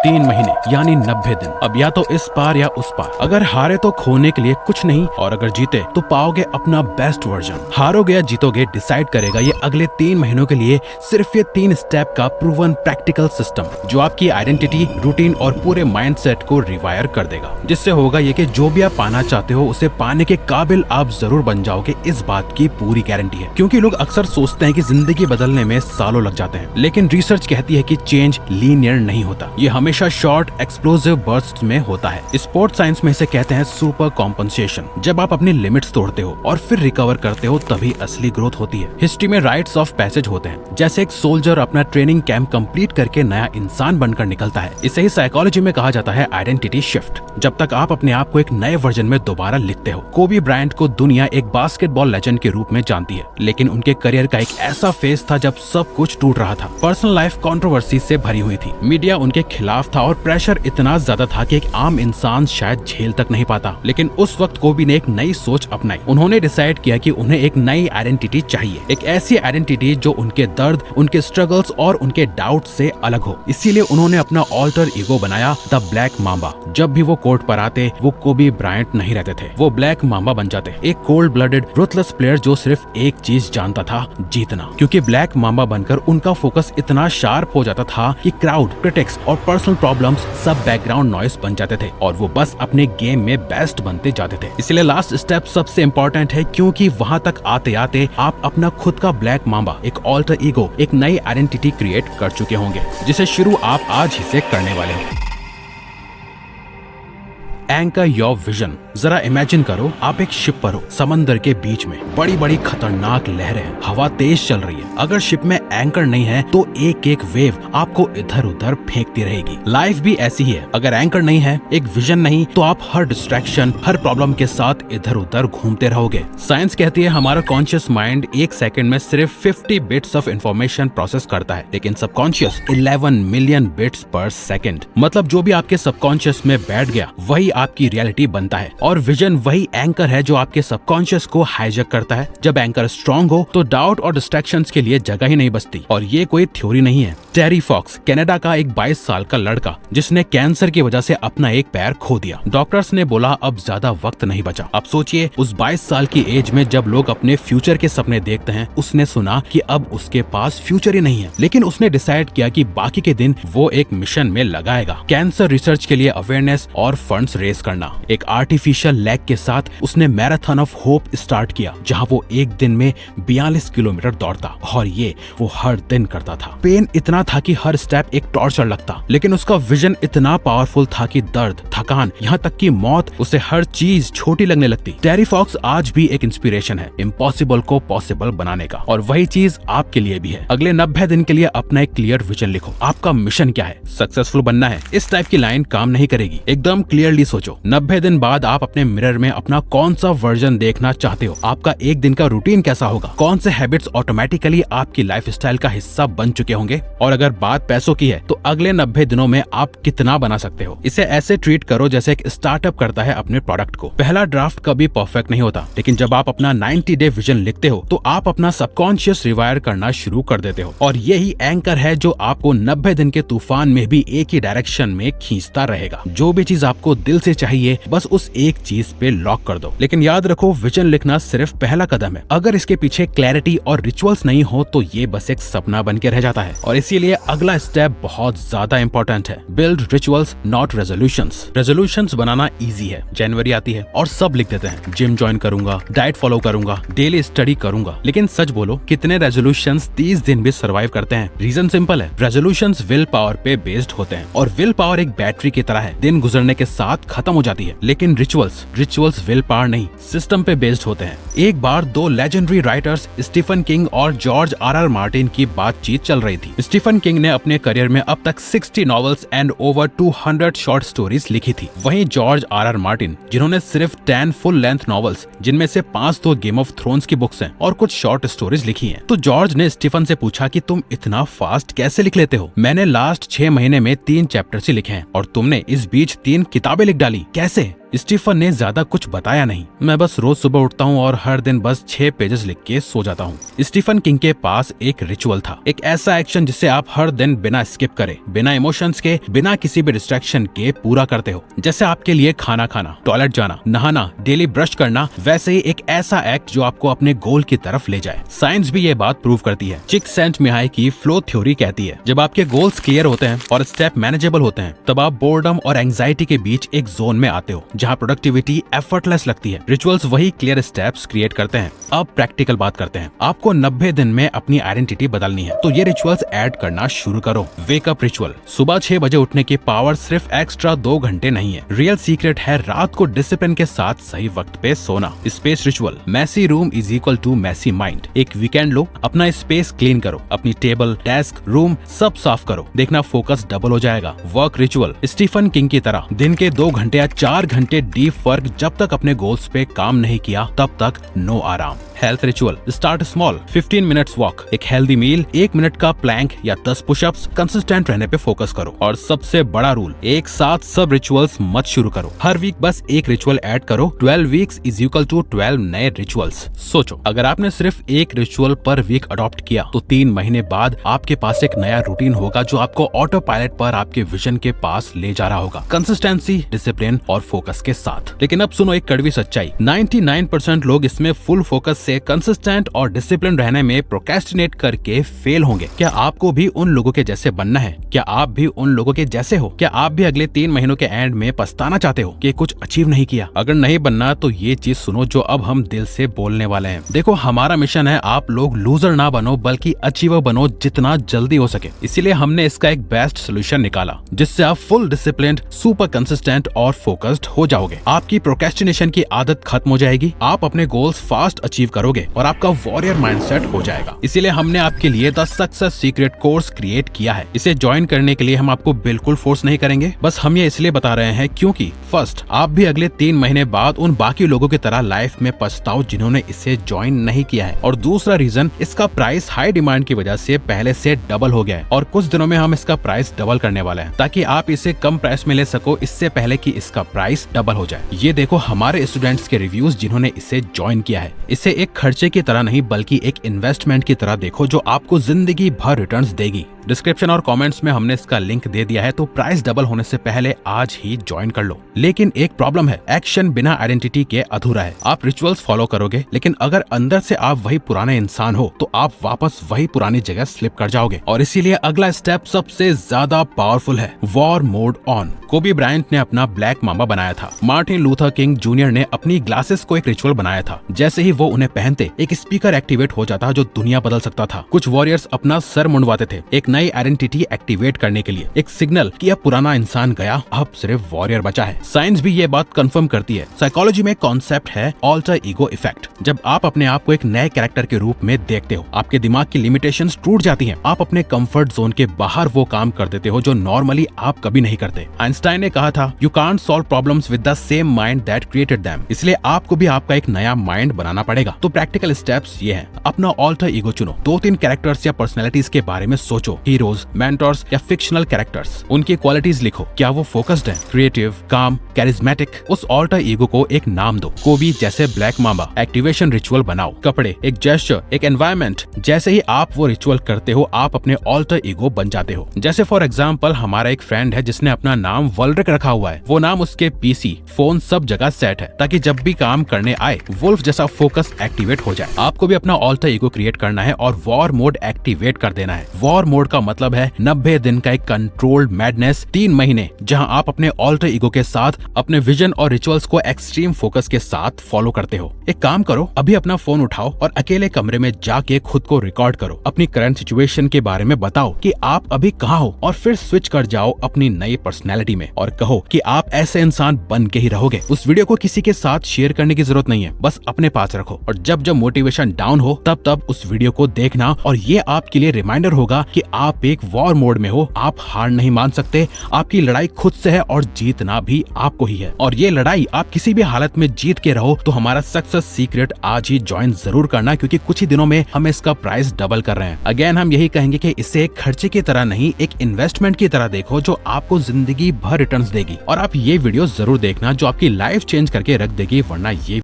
3 महीने यानी 90 दिन। अब या तो इस पार या उस पार। अगर हारे तो खोने के लिए कुछ नहीं, और अगर जीते तो पाओगे अपना बेस्ट वर्जन। हारोगे या जीतोगे डिसाइड करेगा ये अगले 3 महीनों के लिए सिर्फ ये 3 स्टेप का प्रूवन प्रैक्टिकल सिस्टम, जो आपकी आइडेंटिटी, रूटीन और पूरे माइंडसेट को रिवायर कर देगा। जिससे होगा ये कि जो भी आप पाना चाहते हो उसे पाने के काबिल आप जरूर बन जाओगे, इस बात की पूरी गारंटी है। क्योंकि लोग अक्सर सोचते हैं कि जिंदगी बदलने में सालों लग जाते हैं, लेकिन रिसर्च कहती है कि चेंज लीनियर नहीं होता, ये हमेशा शॉर्ट एक्सप्लोसिव बर्स्ट्स में होता है। स्पोर्ट्स साइंस में इसे कहते हैं सुपर कॉम्पनसेशन। जब आप अपनी लिमिट्स तोड़ते हो और फिर रिकवर करते हो तभी असली ग्रोथ होती है। हिस्ट्री में राइट्स ऑफ पैसेज होते हैं, जैसे एक सोल्जर अपना ट्रेनिंग कैंप कंप्लीट करके नया इंसान बनकर निकलता है। इसे ही साइकोलॉजी में कहा जाता है आइडेंटिटी शिफ्ट। जब तक आप अपने आप को एक नए वर्जन में दोबारा लिखते हो। कोबी ब्रायंट को दुनिया एक बास्केटबॉल लेजेंड के रूप में जानती है, लेकिन उनके करियर का एक ऐसा फेज था जब सब कुछ टूट रहा था। पर्सनल लाइफ कंट्रोवर्सी से भरी हुई थी, मीडिया उनके खिलाफ था और प्रेशर इतना ज्यादा था कि एक आम इंसान शायद झेल तक नहीं पाता। लेकिन उस वक्त कोबी ने एक नई सोच अपनाई। उन्होंने डिसाइड किया कि उन्हें एक नई आइडेंटिटी चाहिए, एक ऐसी आइडेंटिटी जो उनके दर्द, उनके स्ट्रगल्स और उनके डाउट से अलग हो। इसीलिए उन्होंने अपना ऑल्टर ईगो बनाया, द ब्लैक मांबा। जब भी वो कोर्ट पर आते वो कोबी ब्रायंट नहीं रहते थे, वो ब्लैक मांबा बन जाते, एक कोल्ड ब्लडेड रुथलेस प्लेयर जो सिर्फ एक चीज जानता था, जीतना। क्योंकि ब्लैक मांबा बनकर उनका फोकस इतना शार्प हो जाता था कि क्राउड, क्रिटिक्स और पर्सनल प्रॉब्लम्स सब बैकग्राउंड नॉइस बन जाते थे और वो बस अपने गेम में बेस्ट बनते जाते थे। इसलिए लास्ट स्टेप सबसे इम्पोर्टेंट है, क्योंकि वहां तक आते आते आप अपना खुद का ब्लैक मांबा, एक ऑल्टर ईगो, एक नई आइडेंटिटी क्रिएट कर चुके होंगे, जिसे शुरू आप आज ही से करने वाले हो। Anchor your vision. जरा इमेजिन करो आप एक शिप पर हो, समंदर के बीच में, बड़ी बड़ी खतरनाक लहरें हैं, हवा तेज चल रही है। अगर शिप में एंकर नहीं है तो एक एक वेव आपको इधर उधर फेंकती रहेगी। लाइफ भी ऐसी ही है, अगर एंकर नहीं है, एक विजन नहीं, तो आप हर डिस्ट्रैक्शन, हर प्रॉब्लम के साथ इधर उधर घूमते रहोगे। साइंस कहती है हमारा कॉन्शियस माइंड एक सेकंड में सिर्फ 50 बिट्स ऑफ इंफॉर्मेशन प्रोसेस करता है, लेकिन सबकॉन्शियस 11 मिलियन बिट्स पर सेकंड। मतलब जो भी आपके सबकॉन्शियस में बैठ गया वही आपकी रियलिटी बनता है। और विजन वही एंकर है जो आपके सबकॉन्शियस को हाईजैक करता है। जब एंकर स्ट्रांग हो तो डाउट और डिस्ट्रैक्शंस के लिए जगह ही नहीं बचती। और ये कोई थ्योरी नहीं है। टेरी फॉक्स, कनाडा का एक 22 साल का लड़का जिसने कैंसर की वजह से अपना एक पैर खो दिया। डॉक्टर्स ने बोला अब ज्यादा वक्त नहीं बचा। अब सोचिए उस 22 साल की एज में जब लोग अपने फ्यूचर के सपने देखते हैं, उसने सुना कि अब उसके पास फ्यूचर ही नहीं है, लेकिन उसने डिसाइड किया कि बाकी के दिन वो एक मिशन में लगाएगा, कैंसर रिसर्च के लिए अवेयरनेस और फंड्स रेज करना। एक आर्टिफिशियल लेग के साथ उसने मैराथन ऑफ होप स्टार्ट किया, जहां वो एक दिन में 42 किलोमीटर दौड़ता, और ये वो हर दिन करता था। पेन इतना था कि हर स्टेप एक टॉर्चर लगता, लेकिन उसका विजन इतना पावरफुल था कि दर्द, थकान, यहाँ तक कि मौत, उसे हर चीज छोटी लगने लगती। टेरी फॉक्स आज भी एक इंस्पिरेशन है, इम्पॉसिबल को पॉसिबल बनाने का, और वही चीज आपके लिए भी है। अगले 90 दिन के लिए अपना एक क्लियर विजन लिखो। आपका मिशन क्या है? सक्सेसफुल बनना है? इस टाइप की लाइन काम नहीं करेगी। एकदम क्लियरली सोचो। 90 दिन बाद आप अपने मिरर में अपना कौन सा वर्जन देखना चाहते हो? आपका एक दिन का रूटीन कैसा होगा? कौन से हैबिट्स ऑटोमेटिकली आपकी लाइफस्टाइल का हिस्सा बन चुके होंगे? और अगर बात पैसों की है तो अगले 90 दिनों में आप कितना बना सकते हो? इसे ऐसे ट्रीट करो जैसे एक स्टार्टअप करता है अपने प्रोडक्ट को। पहला ड्राफ्ट कभी परफेक्ट नहीं होता, लेकिन जब आप अपना 90 डे विजन लिखते हो तो आप अपना सबकॉन्शियस रिवायर करना शुरू कर देते हो, और यही एंकर है जो आपको 90 दिन के तूफान में भी एक ही डायरेक्शन में खींचता रहेगा। जो भी चीज आपको दिल से चाहिए बस उस एक चीज पे लॉक कर दो। लेकिन याद रखो, विजन लिखना सिर्फ पहला कदम है। अगर इसके पीछे क्लैरिटी और रिचुअल्स नहीं हो तो ये बस एक सपना बन के रह जाता है। और इसीलिए अगला स्टेप बहुत ज्यादा इंपॉर्टेंट है। Build rituals not resolutions. Resolutions banana easy है, जनवरी आती है और सब लिख देते हैं, जिम ज्वाइन करूंगा, डाइट फॉलो करूंगा, डेली स्टडी करूंगा। लेकिन सच बोलो, कितने रेजोल्यूशंस 30 दिन भी सर्वाइव करते हैं? रीजन सिंपल है, रेजोल्यूशंस विल पावर पे बेस्ड होते हैं, और विल पावर एक बैटरी की तरह है, दिन गुजरने के साथ खत्म हो जाती है। लेकिन रिचुअल्स विल पावर नहीं, सिस्टम पे बेस्ड होते हैं। एक बार दो लेजेंडरी राइटर्स स्टीफन किंग और जॉर्ज आर मार्टिन की बातचीत चल रही थी। स्टीफन किंग ने अपने करियर में अब तक 60 novels and over 200 short stories लिखी थी। वहीं जॉर्ज आर मार्टिन, जिन्होंने सिर्फ 10 फुल लेंथ नॉवेल्स, जिनमें से 5 तो गेम ऑफ थ्रोन्स की बुक्स हैं, और कुछ शॉर्ट स्टोरीज लिखी हैं। तो जॉर्ज ने स्टीफन से पूछा कि तुम इतना फास्ट कैसे लिख लेते हो? मैंने लास्ट 6 महीने में 3 चैप्टर्स ही लिखे हैं और तुमने इस बीच 3 किताबें लिख डाली, कैसे? स्टीफन ने ज्यादा कुछ बताया नहीं, मैं बस रोज सुबह उठता हूँ और हर दिन बस 6 पेजेस लिख के सो जाता हूँ। स्टीफन किंग के पास एक रिचुअल था, एक ऐसा एक्शन जिसे आप हर दिन बिना स्किप करे, बिना इमोशंस के, बिना किसी भी डिस्ट्रैक्शन के पूरा करते हो। जैसे आपके लिए खाना खाना, टॉयलेट जाना, नहाना, डेली ब्रश करना, वैसे ही एक ऐसा एक्ट जो आपको अपने गोल की तरफ ले जाए। साइंस भी ये बात प्रूव करती है। चिक-सेंट-मिहाई की फ्लो थ्योरी कहती है, जब आपके गोल्स क्लियर होते हैं और स्टेप मैनेजेबल होते हैं, तब आप बोर्डम और एंजाइटी के बीच एक जोन में आते हो जहाँ प्रोडक्टिविटी एफर्टलेस लगती है। रिचुअल्स वही क्लियर स्टेप्स क्रिएट करते हैं। अब प्रैक्टिकल बात करते हैं। आपको 90 दिन में अपनी आइडेंटिटी बदलनी है, तो ये रिचुअल्स ऐड करना शुरू करो। वेकअप रिचुअल, सुबह 6 बजे उठने की पावर सिर्फ एक्स्ट्रा 2 घंटे नहीं है। रियल सीक्रेट है रात को डिसिप्लिन के साथ सही वक्त पे सोना। Space ritual, messy room is equal to messy mind. एक वीकेंड लो, अपना स्पेस क्लीन करो, अपनी टेबल, डेस्क, रूम सब साफ करो, देखना फोकस डबल हो जाएगा। वर्क रिचुअल, स्टीफन किंग की तरह दिन के 2 घंटे या 4 घंटे डीप वर्क, जब तक अपने गोल्स पे काम नहीं किया तब तक नो आराम। Health ritual, start small, 15 minutes walk, एक हेल्दी मील, 1 मिनट का प्लैंक या 10 पुशअप्स, कंसिस्टेंट रहने पे फोकस करो। और सबसे बड़ा रूल, एक साथ सब रिचुअल्स मत शुरू करो, हर वीक बस एक रिचुअल ऐड करो। 12 वीक्स इज इक्वल टू 12 नए रिचुअल्स। सोचो, अगर आपने सिर्फ एक रिचुअल पर वीक अडॉप्ट किया तो 3 महीने बाद आपके पास एक नया रूटीन होगा जो आपको ऑटो पायलट पर आपके विजन के पास ले जा रहा होगा, कंसिस्टेंसी, डिसिप्लिन और फोकस के साथ। लेकिन अब सुनो एक कड़वी सच्चाई, 99% लोग इसमें फुल फोकस से कंसिस्टेंट और डिसिप्लिन रहने में प्रोक्रेस्टिनेट करके फेल होंगे। क्या आपको भी उन लोगों के जैसे बनना है? क्या आप भी उन लोगों के जैसे हो? क्या आप भी अगले 3 महीनों के एंड में पछताना चाहते हो कि कुछ अचीव नहीं किया? अगर नहीं बनना तो ये चीज सुनो जो अब हम दिल से बोलने वाले हैं। देखो, हमारा मिशन है आप लोग लूजर ना बनो बल्कि अचीवर बनो जितना जल्दी हो सके। इसीलिए हमने इसका एक बेस्ट सोल्यूशन निकाला जिससे आप फुल डिसिप्लिन्ड, सुपर कंसिस्टेंट और फोकस्ड हो जाओगे। आपकी प्रोक्रेस्टिनेशन की आदत खत्म हो जाएगी, आप अपने गोल्स फास्ट अचीव करोगे और आपका वॉरियर माइंडसेट हो जाएगा। इसीलिए हमने आपके लिए the success secret course create किया है। इसे ज्वाइन करने के लिए हम आपको बिल्कुल फोर्स नहीं करेंगे, बस हम ये इसलिए बता रहे हैं क्योंकि फर्स्ट, आप भी अगले 3 महीने बाद उन बाकी लोगों की तरह लाइफ में पछताओ जिन्होंने इसे ज्वाइन नहीं किया है। और दूसरा रीजन, इसका प्राइस हाई डिमांड की वजह से पहले से डबल हो गया है और कुछ दिनों में हम इसका प्राइस डबल करने वाले हैं ताकि आप इसे कम प्राइस में ले सको इससे पहले कि इसका प्राइस डबल हो जाए। ये देखो हमारे स्टूडेंट्स के रिव्यूज जिन्होंने इसे ज्वाइन किया है। इसे एक खर्चे की तरह नहीं बल्कि एक इन्वेस्टमेंट की तरह देखो जो आपको जिंदगी भर रिटर्न्स देगी। डिस्क्रिप्शन और कमेंट्स में हमने इसका लिंक दे दिया है, तो प्राइस डबल होने से पहले आज ही ज्वाइन कर लो। लेकिन एक प्रॉब्लम है, एक्शन बिना आइडेंटिटी के अधूरा है। आप रिचुअल्स फॉलो करोगे लेकिन अगर अंदर से आप वही पुराने इंसान हो तो आप वापस वही पुरानी जगह स्लिप कर जाओगे। और इसीलिए अगला स्टेप सबसे ज्यादा पावरफुल है, वॉर मोड ऑन। कोबी ब्रायंट ने अपना ब्लैक मामा बनाया था, मार्टिन लूथर किंग जूनियर ने अपनी ग्लासेस को एक रिचुअल बनाया था। जैसे ही वो उन्हें पहनते एक स्पीकर एक्टिवेट हो जाता जो दुनिया बदल सकता था। कुछ वॉरियर्स अपना सर मुंडवाते थे एक नई आइडेंटिटी एक्टिवेट करने के लिए, एक सिग्नल कि अब पुराना इंसान गया, अब सिर्फ वॉरियर बचा है। साइंस भी ये बात कंफर्म करती है। साइकोलॉजी में कॉन्सेप्ट है ऑल्टर ईगो इफेक्ट। जब आप अपने आप को एक नए कैरेक्टर के रूप में देखते हो, आपके दिमाग की लिमिटेशंस टूट जाती हैं। आप अपने कंफर्ट जोन के बाहर वो काम कर देते हो जो नॉर्मली आप कभी नहीं करते। आइंस्टाइन ने कहा था, you can't solve problems with the same mind that created them. इसलिए आपको भी आपका एक नया माइंड बनाना पड़ेगा। तो प्रैक्टिकल स्टेप्स ये हैं, अपना ऑल्टर ईगो चुनो, 2-3 कैरेक्टर्स या पर्सनैलिटीज के बारे में सोचो, हीरोज, मेंटर्स या फिक्शनल कैरेक्टर्स। उनकी क्वालिटीज लिखो, क्या वो फोकस्ड है, क्रिएटिव, काम, कैरिज्मेटिक। उस ऑल्टर ईगो को एक नाम दो, कोबी जैसे ब्लैक मामा। एक्टिवेशन रिचुअल बनाओ, कपड़े, एक जेस्चर, एक एनवायरनमेंट। जैसे ही आप वो रिचुअल करते हो आप अपने ऑल्टर ईगो बन जाते हो। जैसे फॉर एग्जाम्पल हमारा एक फ्रेंड है जिसने अपना नाम वल्ड्रिक रखा हुआ है। वो नाम उसके पीसी, फोन सब जगह सेट है ताकि जब भी काम करने आए वुल्फ जैसा फोकस एक्टिवेट हो जाए। आपको भी अपना ऑल्टर ईगो क्रिएट करना है और वॉर मोड एक्टिवेट कर देना है। वॉर मोड का मतलब है 90 दिन का एक कंट्रोल्ड मैडनेस, 3 महीने जहां आप अपने ऑल्टर ईगो के साथ अपने विजन और रिचुअल्स को एक्सट्रीम फोकस के साथ फॉलो करते हो। एक काम करो, अभी अपना फोन उठाओ और अकेले कमरे में जाके खुद को रिकॉर्ड करो। अपनी करंट सिचुएशन के बारे में बताओ कि आप अभी कहाँ हो और फिर स्विच कर जाओ अपनी नई पर्सनैलिटी में और कहो कि आप ऐसे इंसान बन के ही रहोगे। उस वीडियो को किसी के साथ शेयर करने की जरूरत नहीं है, बस अपने पास रखो और जब जब मोटिवेशन डाउन हो तब तब उस वीडियो को देखना और ये आपके लिए रिमाइंडर होगा कि आप एक वॉर मोड में हो। आप हार नहीं मान सकते, आपकी लड़ाई खुद से है और जीतना भी आपको ही है। और ये लड़ाई आप किसी भी हालत में जीत के रहो तो हमारा सक्सेस सीक्रेट आज ही ज्वाइन जरूर करना, क्योंकि कुछ ही दिनों में हम इसका प्राइस डबल कर रहे हैं। अगेन हम यही कहेंगे कि इसे एक खर्चे की तरह नहीं, एक इन्वेस्टमेंट की तरह देखो जो आपको जिंदगी भर रिटर्न्स देगी। और आप ये वीडियो जरूर देखना जो आपकी लाइफ चेंज करके रख देगी, वरना ये